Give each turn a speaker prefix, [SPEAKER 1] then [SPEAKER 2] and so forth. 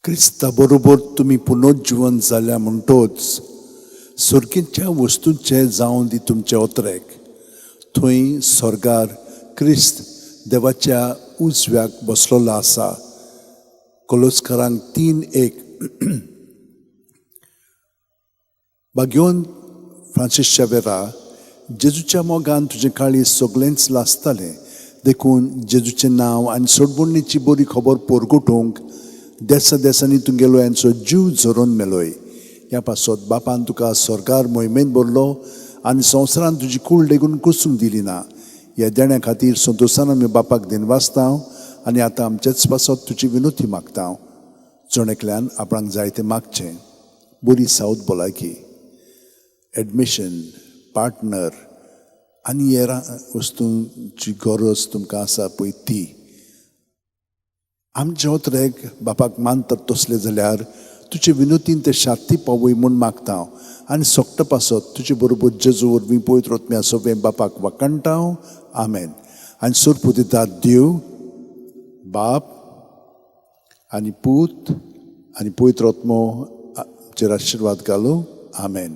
[SPEAKER 1] Crysta बरोबर तुमी पुनर्जीवन जाल्या म्हणटोच सर्गीच्या वस्तूंचे जावन दी तुमचे ओतरेक थंय स्वर्गार क्रिस्त देवाच्या उजव्याक बसलोलो आसा. कोलोस्कारांक 3:1. बागेवन फ्रांसीस शावेरा, जेजूच्या मोगान तुझे काळी सगळेंच लासतालें देखून जेजूचें नांव आनी सोडबुडणेची बरी खबर पोरगुटूंक देसा देसांनी तुगेलो यांचो जीव झरोवन मेलोय. ह्या पासत बापान तुका स्वर्गार मोहिमेन भरलो आनी संवसारान तुजी कूळ लेगून कुसूंक दिली ना. ह्या देण्या खातीर संतोशान आमी बापाक दिनवासता आनी आतां आमचेच पासत तुजी विनोती मागता. जोणेकल्यान आपणाक जाय तें मागचें. बरी सावथ भलायकी, एडमिशन, पार्टनर आनी हेरां वस्तूंची गरज तुमकां आसा पळय ती. आमचे ओतरेक बापाक मानतात तसले जाल्यार तुजे विनोतीन ते शांती पावय म्हूण मागता आनी सोगटा पासत तुजे बरोबर जेजू वरवीं पवित्र आत्म्या सगळें बापाक वाकणटा. आमेन. आनी सोरपूं दितात देव बाप आनी पूत आनी पवित्र आत्मो आमचेर आशिर्वाद घालूं. आमेन.